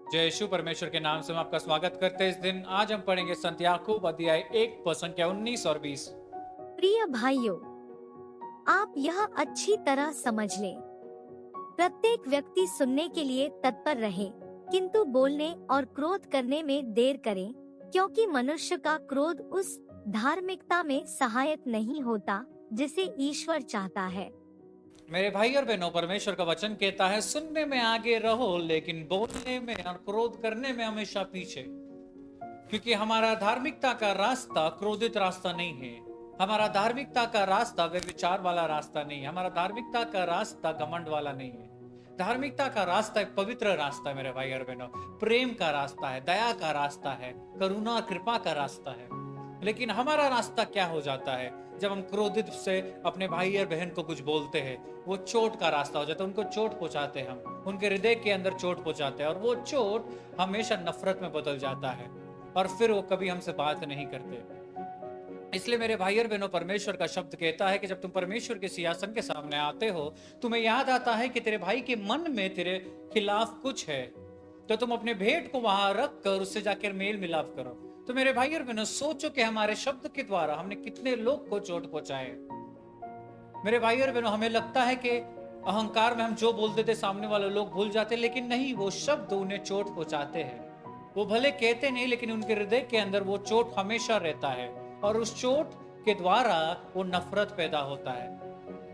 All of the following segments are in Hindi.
जय यीशु परमेश्वर के नाम से हम आपका स्वागत करते हैं। इस दिन आज हम पढ़ेंगे संत्याकूब अध्याय 1 19 और 20। प्रिय भाइयों, आप यह अच्छी तरह समझ लें। प्रत्येक व्यक्ति सुनने के लिए तत्पर रहे, किंतु बोलने और क्रोध करने में देर करें, क्योंकि मनुष्य का क्रोध उस धार्मिकता में सहायक नहीं होता जिसे ईश्वर चाहता है। मेरे भाई और बहनों, परमेश्वर का वचन कहता है, सुनने में आगे रहो लेकिन बोलने में और क्रोध करने में हमेशा पीछे, क्योंकि हमारा धार्मिकता का रास्ता क्रोधित रास्ता नहीं है। हमारा धार्मिकता का रास्ता व्यभिचार वाला रास्ता नहीं है। हमारा धार्मिकता का रास्ता घमंड वाला नहीं है। धार्मिकता का रास्ता एक पवित्र रास्ता है मेरे भाई और बहनों। प्रेम का रास्ता है, दया का रास्ता है, करुणा और कृपा का रास्ता है। लेकिन हमारा रास्ता क्या हो जाता है जब हम क्रोधित से अपने भाई और बहन को कुछ बोलते हैं? वो चोट का रास्ता हो जाता है। उनको चोट पहुंचाते हैं, हम उनके हृदय के अंदर चोट पहुंचाते हैं, और वो चोट हमेशा नफरत में बदल जाता है, और फिर वो कभी हमसे बात नहीं करते। इसलिए मेरे भाई और बहनों, परमेश्वर का शब्द कहता है कि जब तुम परमेश्वर के सिंहासन के सामने आते हो, तुम्हें याद आता है कि तेरे भाई के मन में तेरे खिलाफ कुछ है, तो तुम अपने भेंट को वहां रख कर उससे जाकर मेल मिलाप करो। तो मेरे भाई और बहनों, सोचो कि हमारे शब्द के द्वारा हमने कितने लोग को चोट पहुंचाए। मेरे भाई और बहनों, हमें लगता है कि अहंकार में हम जो बोल देते सामने वाले लोग भूल जाते, लेकिन नहीं, वो शब्द उन्हें चोट पहुंचाते हैं। वो भले कहते नहीं, लेकिन उनके हृदय के अंदर वो चोट हमेशा रहता है, और उस चोट के द्वारा वो नफरत पैदा होता है,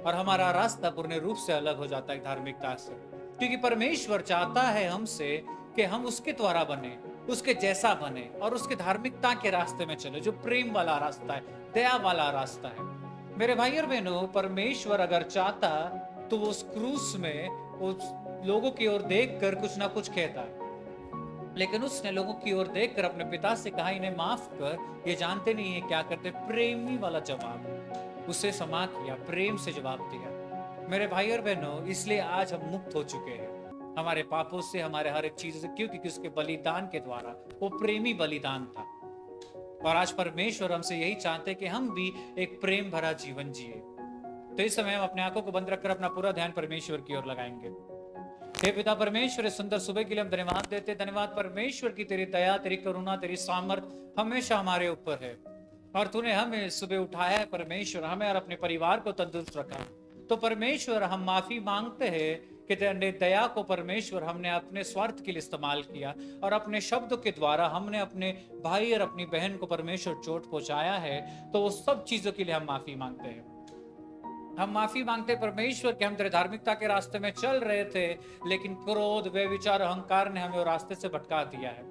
और हमारा रास्ता पूर्ण रूप से अलग हो जाता है धार्मिकता से। क्योंकि परमेश्वर चाहता है हमसे कि हम उसके द्वारा बने, उसके जैसा बने, और उसके धार्मिकता के रास्ते में चले, जो प्रेम वाला रास्ता है, दया वाला रास्ता है। मेरे भाई और बहनों, परमेश्वर अगर चाहता तो वो उस क्रूस में उस लोगों की ओर देखकर कुछ ना कुछ कहता, लेकिन उसने लोगों की ओर देखकर अपने पिता से कहा, इन्हें माफ कर, ये जानते नहीं है क्या करते। प्रेमी वाला जवाब उसे क्षमा किया, प्रेम से जवाब दिया। मेरे भाई और बहनों, इसलिए आज हम मुक्त हो चुके हैं हमारे पापों से, हमारे हर एक चीज से। क्यों? क्योंकि उसके बलिदान के द्वारा, वो प्रेमी बलिदान था। और आज परमेश्वर हमसे यही चाहते कि हम भी एक प्रेम भरा जीवन जिए। तो इस समय हम अपने आंखों को बंद रखकर अपना पूरा ध्यान परमेश्वर की ओर लगाएंगे। हे पिता परमेश्वर, इस सुंदर सुबह के लिए हम धन्यवाद देते। धन्यवाद परमेश्वर की तेरी दया, तेरी करुणा, तेरी सामर्थ हमेशा हमारे ऊपर है, और तूने हमें सुबह उठाया है परमेश्वर, हमें और अपने परिवार को तंदुरुस्त रखा। तो परमेश्वर, हम माफी मांगते हैं कि तेरे दया को परमेश्वर हमने अपने स्वार्थ के लिए इस्तेमाल किया, और अपने शब्दों के द्वारा हमने अपने भाई और अपनी बहन को परमेश्वर चोट पहुंचाया है। तो वो सब चीजों के लिए हम माफी मांगते हैं। हम माफी मांगते परमेश्वर कि हम तेरे धार्मिकता के रास्ते में चल रहे थे, लेकिन क्रोध, व्यभिचार, अहंकार ने हमें वो रास्ते से भटका दिया है।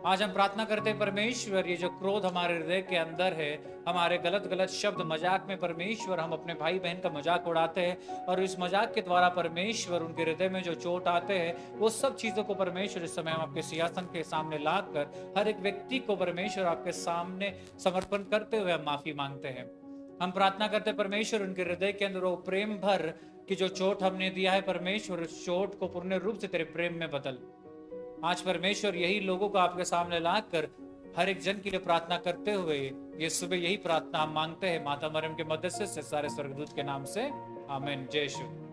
आज हम प्रार्थना करते हैं परमेश्वर, ये जो क्रोध हमारे हृदय के अंदर है, हमारे गलत गलत शब्द, मजाक में परमेश्वर हम अपने भाई बहन का मजाक उड़ाते हैं, और इस मजाक के द्वारा परमेश्वर उनके हृदय में जो चोट आते हैं, वो सब चीजों को परमेश्वर इस समय हम आपके सिंहासन के सामने लाकर हर एक व्यक्ति को परमेश्वर आपके सामने समर्पण करते हुए हम माफी मांगते हैं। हम प्रार्थना करते परमेश्वर, उनके हृदय के अंदर वो प्रेम भर कि जो चोट हमने दिया है परमेश्वर, उस चोट को पूर्ण रूप से तेरे प्रेम में बदल। आज परमेश्वर, यही लोगों को आपके सामने लाकर हर एक जन के लिए प्रार्थना करते हुए ये सुबह यही प्रार्थना हम मांगते हैं माता मरियम के मदद से सारे स्वर्गदूत के नाम से, आमीन। जय यीशु।